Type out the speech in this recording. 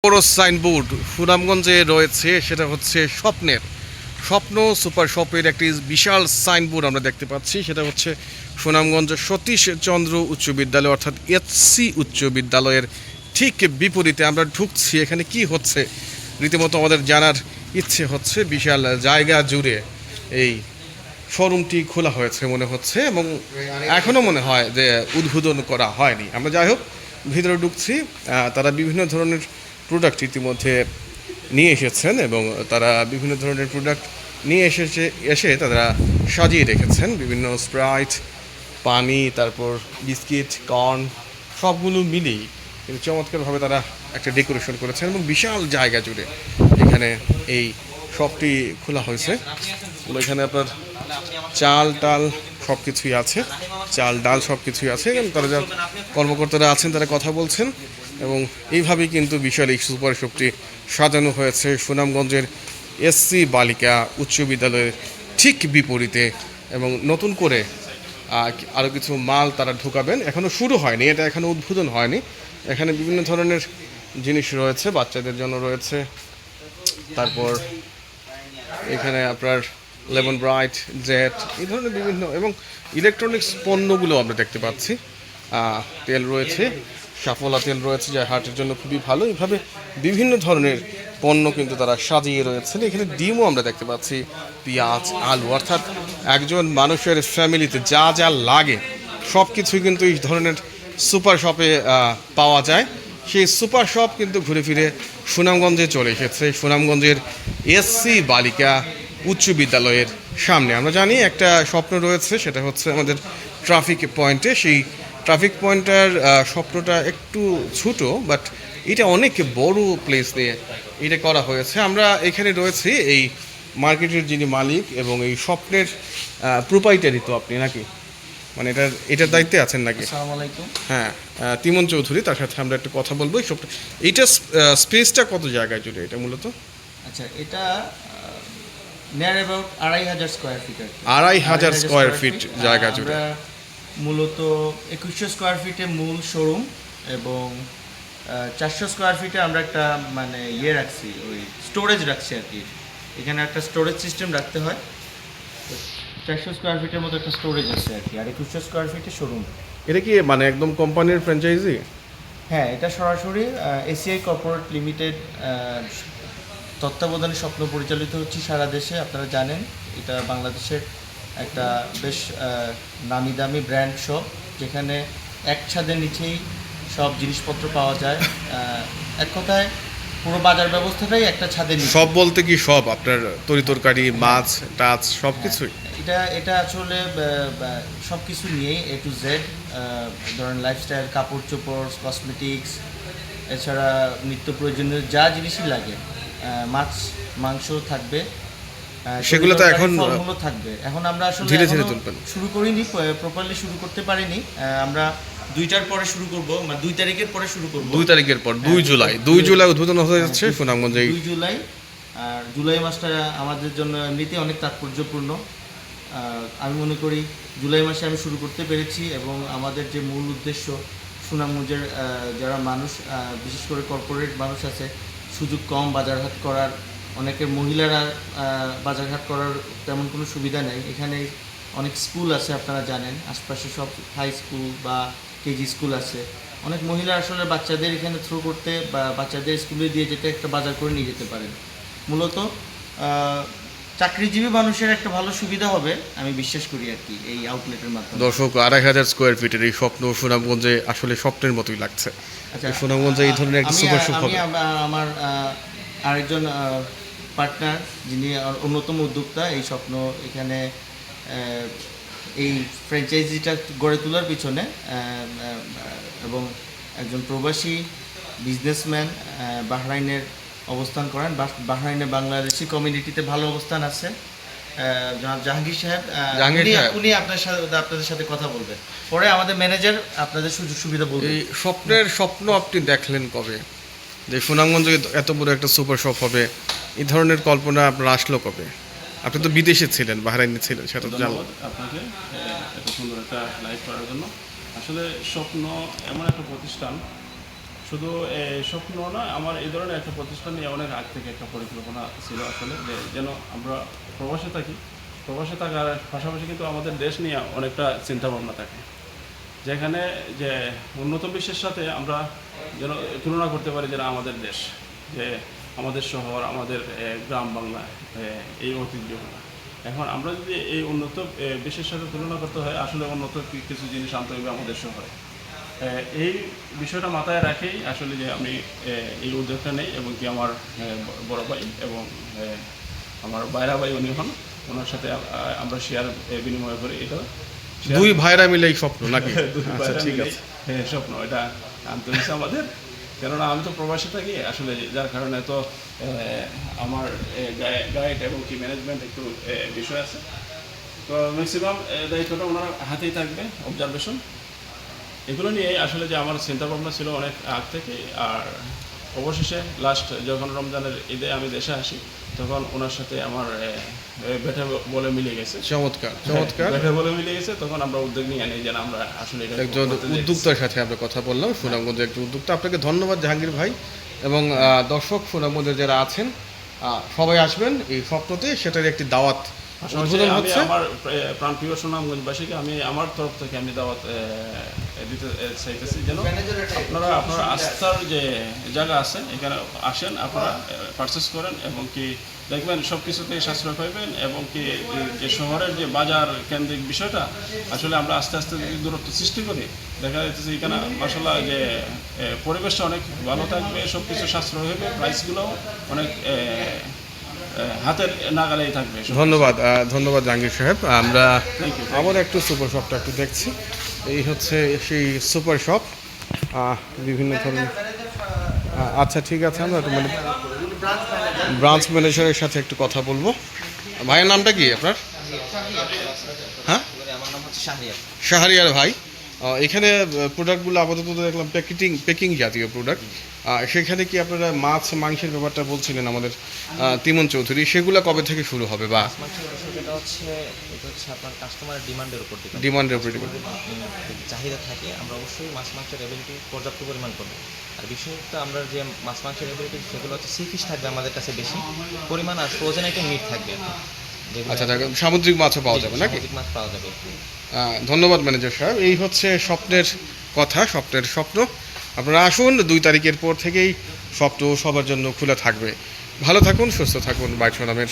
বড় সাইনবোর্ড সুনামগঞ্জে রয়েছে, সেটা হচ্ছে স্বপ্ন সুপার শপের একটি বিশাল সাইনবোর্ড আমরা দেখতে পাচ্ছি। সেটা হচ্ছে সুনামগঞ্জ সতীশ চন্দ্র উচ্চ বিদ্যালয় অর্থাৎ এসসি উচ্চ বিদ্যালয়ের ঠিক বিপরীতে আমরা ঢুকছি। এখানে কি হচ্ছে রীতিমতো আমাদের জানার ইচ্ছে হচ্ছে। বিশাল জায়গা জুড়ে এই শোরুমটি খোলা হয়েছে মনে হচ্ছে, এবং এখনও মনে হয় যে উদ্বোধন করা হয়নি। আমরা যাই হোক ভিতরে ঢুকছি। তারা বিভিন্ন ধরনের প্রোডাক্ট ইতিমধ্যে নিয়ে এসেছেন, এবং তারা বিভিন্ন ধরনের প্রোডাক্ট নিয়ে এসে তারা সাজিয়ে রেখেছেন। বিভিন্ন স্প্রাইট, পানি, তারপর বিস্কিট, কর্ন সবগুলো মিলিয়ে কিন্তু চমৎকারভাবে তারা একটা ডেকোরেশন করেছেন, এবং বিশাল জায়গা জুড়ে এখানে এই শপটি খোলা হয়েছে। এখানে আপনার চাল টাল সব কিছুই আছে, চাল ডাল সব কিছুই আছে। তারা যা কর্মকর্তারা আছেন তারা কথা বলছেন, এবং এইভাবেই কিন্তু বিশাল এই সুপার শপটি সাজানো হয়েছে সুনামগঞ্জের এসসি বালিকা উচ্চ বিদ্যালয়ের ঠিক বিপরীতে। এবং নতুন করে আরও কিছু মাল তারা ঢোকাবেন, এখনও শুরু হয়নি, এটা এখনও উদ্বোধন হয়নি। এখানে বিভিন্ন ধরনের জিনিস রয়েছে, বাচ্চাদের জন্য রয়েছে। তারপর এখানে আপনার লেমন ব্রাইট, জেট, এই ধরনের বিভিন্ন এবং ইলেকট্রনিক্স পণ্যগুলো আমরা দেখতে পাচ্ছি। তেল রয়েছে, সাফলা তেল রয়েছে, যা হার্টের জন্য খুবই ভালো। এইভাবে বিভিন্ন ধরনের পণ্য কিন্তু তারা সাজিয়ে রয়েছেন। এখানে ডিমও আমরা দেখতে পাচ্ছি, পেঁয়াজ, আলু, অর্থাৎ একজন মানুষের ফ্যামিলিতে যা যা লাগে সব কিছুই কিন্তু এই ধরনের সুপার শপে পাওয়া যায়। সেই সুপার শপ কিন্তু ঘুরে ফিরে সুনামগঞ্জে চলে এসেছে, সুনামগঞ্জের এসসি বালিকা উচ্চ বিদ্যালয়ের সামনে। আমরা জানি একটা স্বপ্ন রয়েছে, সেটা হচ্ছে আমাদের ট্রাফিক পয়েন্টে। সেই ট্রাফিক পয়েন্টটার স্বপ্নটা একটু ছোটো, বাট এটা অনেক বড় প্লেস নিয়ে এটা করা হয়েছে। আমরা এখানে রয়েছি এই মার্কেটের যিনি মালিক এবং এই স্বপ্নের প্রোপাইটারি তো আপনি নাকি, মানে এটার দায়িত্বে আছেন নাকি? আসসালামু আলাইকুম। হ্যাঁ, তিমন চৌধুরী, তার সাথে আমরা একটু কথা বলবো। এই সবটা এইটা স্পেসটা কত জায়গায় জুড়ে এটা মূলত? আচ্ছা, এটা near about ২,৫০০ square feet. ২,৫০০ square feet জায়গা জুড়ে। আমরা মূলত ২১০০ স্কোয়ার ফিটে মূল শোরুম, এবং ৪০০ স্কোয়ার ফিটে আমরা একটা মানে রাখছি, ওই স্টোরেজ রাখছি আর কি। এখানে একটা স্টোরেজ সিস্টেম রাখতে হয়। ৪০০ স্কোয়ার ফিটের মতো একটা স্টোরেজ আছে আর কি, আর ২১০০ স্কোয়ার ফিটে শোরুম। এটা কি মানে একদম কোম্পানির ফ্র্যাঞ্চাইজি? হ্যাঁ, এটা সরাসরি এসিআই কর্পোরেট লিমিটেড তত্ত্বাবধানে স্বপ্ন পরিচালিত হচ্ছে সারা দেশে। আপনারা জানেন এটা বাংলাদেশের একটা বেশ নামি দামি ব্র্যান্ড শপ, যেখানে এক ছাদের নিচেই সব জিনিসপত্র পাওয়া যায়। এক কথায় পুরো বাজার ব্যবস্থাটাই একটা ছাদের নিচে। সব বলতে কি সব আপনার তরিতরকারি, মাছ, টাচ সব কিছুই? এটা আসলে সব কিছু নিয়েই A to Z, ধরেন লাইফস্টাইল, কাপড় চোপড়, কসমেটিক্স, এছাড়া নিত্য প্রয়োজনীয় যা জিনিসই লাগে, মাছ মাংস থাকবে, সেগুলো তো এখন ফলমূলও থাকবে। এখন আমরা আসলে ধীরে ধীরে তুলবেন, শুরু করিনি, প্রপারলি শুরু করতে পারিনি। আমরা ২টার পরে শুরু করব, মানে ২ তারিখের পরে শুরু করব। ২ তারিখের পর ২ জুলাই ২ জুলাই উদ্বোধন হতে যাচ্ছে সুনামগঞ্জে। ২ জুলাই। আর জুলাই মাসটা আমাদের জন্য এমনিতেই অনেক তাৎপর্যপূর্ণ। আমি মনে করি জুলাই মাসে আমি শুরু করতে পেরেছি, এবং আমাদের যে মূল উদ্দেশ্য সুনামগঞ্জের যারা মানুষ, বিশেষ করে কর্পোরেট মানুষ আছে, সুযোগ কম বাজারঘাট করার, অনেকের মহিলারা বাজারঘাট করার তেমন কোনো সুবিধা নেই। এখানে অনেক স্কুল আছে, আপনারা জানেন আশপাশে সব হাই স্কুল বা কেজি স্কুল আছে। অনেক মহিলা আসলে বাচ্চাদের এখানে থ্রু করতে বা বাচ্চাদের স্কুলে দিয়ে যেতে একটা বাজার করে নিয়ে যেতে পারেন। মূলত চাকরিজীবী মানুষের একটা ভালো সুবিধা হবে আমি বিশ্বাস করি আর কি এই আউটলেটের মাধ্যমে। দর্শক, ২,৫০০ স্কোয়ার ফিটের এই স্বপ্ন সুনামগঞ্জে আসলে স্বপ্নের মতোই লাগছে। আচ্ছা, সুনামগঞ্জে এই ধরনের একটা সুপার শপ হবে। আমার আরেকজন পার্টনার, যিনি অন্যতম উদ্যোক্তা এই স্বপ্ন এখানে এই ফ্র্যাঞ্চাইজিটা গড়ে তোলার পিছনে, এবং একজন প্রবাসী বিজনেসম্যান, বাহরাইনের অবস্থান করেন। বাহরাইনে বাংলাদেশি কমিউনিটিতে ভালো অবস্থান আছে। জাহাঙ্গীর সাহেব, উনি আপনাদের সাথে কথা বলবেন। পরে আমাদের ম্যানেজার আপনাদের সুযোগ সুবিধা বলবেন। এই স্বপ্নের স্বপ্ন আপনি দেখলেন কবে, যে সুনামগঞ্জে এত বড় একটা সুপার শপ হবে? এই ধরনের কল্পনা আপনার আসলো কবে? আপনি তো বিদেশে ছিলেন, বাহরাইনে ছিলেন, সেটা তো জানলাম। আপনাকে এত সুন্দর একটা লাইভ করার জন্য। আসলে স্বপ্ন এমন একটা প্রতিষ্ঠান শুধু স্বপ্ন না, আমার এই ধরনের একটা প্রতিষ্ঠান নিয়ে অনেক আগ থেকে একটা পরিকল্পনা ছিল আসলে, যে যেন আমরা প্রবাসে থাকি, প্রবাসে থাকার পাশাপাশি কিন্তু আমাদের দেশ নিয়ে অনেকটা চিন্তাভাবনা থাকে, যেখানে যে উন্নত বিশ্বের সাথে আমরা যেন তুলনা করতে পারি যেন আমাদের দেশ, যে আমাদের শহর, আমাদের গ্রাম বাংলা, এই ঐতিহ্যগুলো। এখন আমরা যদি এই উন্নত বিশ্বের সাথে তুলনা করতে হয়, আসলে উন্নত কিছু জিনিস আনতে হবে আমাদের শহরে। এই বিষয়টা মাথায় রাখেই আসলে যে আমি এই উদ্যোগটা নেই, এবং কি আমার বড় ভাই এবং আমার বাইরা ভাই উনি হন, ওনার সাথে আমরা শেয়ার বিনিময় করি। এটা দুই ভাইরা মিলে এই স্বপ্ন নাকি? দুই আচ্ছা, ভাইরা ঠিক মিলেই, আছে। স্বপ্ন এটা আনতে হয়েছে আমাদের, কেননা আমি তো প্রবাসে থাকি আসলে, যার কারণে তো আমার গাইড এবং কি ম্যানেজমেন্ট একটু বিষয় আছে, তো ম্যাক্সিমাম দায়িত্বটা ওনার হাতেই থাকবে, অবজারভেশন এগুলো নিয়ে আসলে যে আমার চিন্তা ভাবনা ছিল অনেক আগ থেকে। আর অবশেষে লাস্ট যখন রমজানের ঈদে আমি দেশে আসি, তখন ওনার সাথে আমার বেটা বলে মিলে গেছে, চমৎকার চমৎকার। বেটা বলে মিলে গেছে, তখন আমরা উদ্যোগ নিয়ে নিই যেন আমরা আসলে এটা একজন করতে যাচ্ছি। উদ্যোক্তার সাথে আমরা কথা বললাম, সুনামগঞ্জের একজন উদ্যোক্তা। আপনাকে ধন্যবাদ জাহাঙ্গীর ভাই, এবং দর্শক সুনামগঞ্জের যারা আছেন সবাই আসবেন এই স্বপ্নতে, সেটার একটি দাওয়াত পাশাপাশি উদ্বোধন আমি হচ্ছে। আমার প্রাণপ্রিয় সুনামগঞ্জবাসীকে আমি আমার তরফ থেকে আমি দাওয়াত দিতে চাইতেছি, যেন আপনারা আস্থার যে জায়গা আছে এখানে আসেন, আপনারা পারচেস করেন, এবং কি দেখবেন সব কিছুতেই সাশ্রয় পাইবেন, এবং কি যে শহরের যে বাজার কেন্দ্রিক বিষয়টা আসলে আমরা আস্তে আস্তে যদি দূরত্ব সৃষ্টি করি, দেখা যাচ্ছে এখানে মাসাল্লাহ যে পরিবেশটা অনেক ভালো থাকবে, সব কিছু সাশ্রয় হবে, প্রাইসগুলোও অনেক হাতের নাগালেই থাকবে। ধন্যবাদ ধন্যবাদ জাহাঙ্গীর সাহেব। আমরা Thank you. আবার একটু সুপার শপটা একটু দেখছি। এই হচ্ছে সেই সুপার শপ, বিভিন্ন ধরনের। আচ্ছা, ঠিক আছে, আমরা একটু মানে ব্রাঞ্চ ম্যানেজারের সাথে একটু কথা বলবো। ভাইয়ের নামটা কি আপনার? হ্যাঁ, আমার নাম হচ্ছে শাহরিয়ার। শাহরিয়ার ভাই। এখানে প্রোডাক্টগুলো আপাতত দেখলাম পেকিং জাতীয় প্রোডাক্ট। সেখানে কি আপনারা মাছ মাংসের ব্যাপারটা বলছিলেন আমাদের তিমন চৌধুরী, সেগুলো কবে থেকে শুরু হবে, বা মাছ মাংসের বিষয়টা হচ্ছে এটা হচ্ছে আপনার কাস্টমারের ডিমান্ডের উপর ডিপেন্ড। ডিমান্ডের উপরে depend? যদি চাহিদা থাকে আমরা অবশ্যই মাছ মাংসের অ্যাবিলিটি পর্যাপ্ত পরিমাণ করবো। আর বিশেষত আমরা যে মাছ মাংসের অ্যাবিলিটি সেগুলো হচ্ছে সি ফিশ থাকবে আমাদের কাছে বেশি পরিমাণ, আর ফ্রোজেন আইটেম মিট থাকবে আর কি। যেগুলো আচ্ছা, সামুদ্রিক মাছও পাওয়া যাবে নাকি? সামুদ্রিক মাছ পাওয়া যাবে। ধন্যবাদ ম্যানেজার সাহেব। এই হচ্ছে স্বপ্নের কথা, স্বপ্নের স্বপ্ন। আপনারা আসুন, 2 তারিখের পর থেকেই স্বপ্ন সবার জন্য খোলা থাকবে। ভালো থাকুন, সুস্থ থাকুন। বাইট সুনামের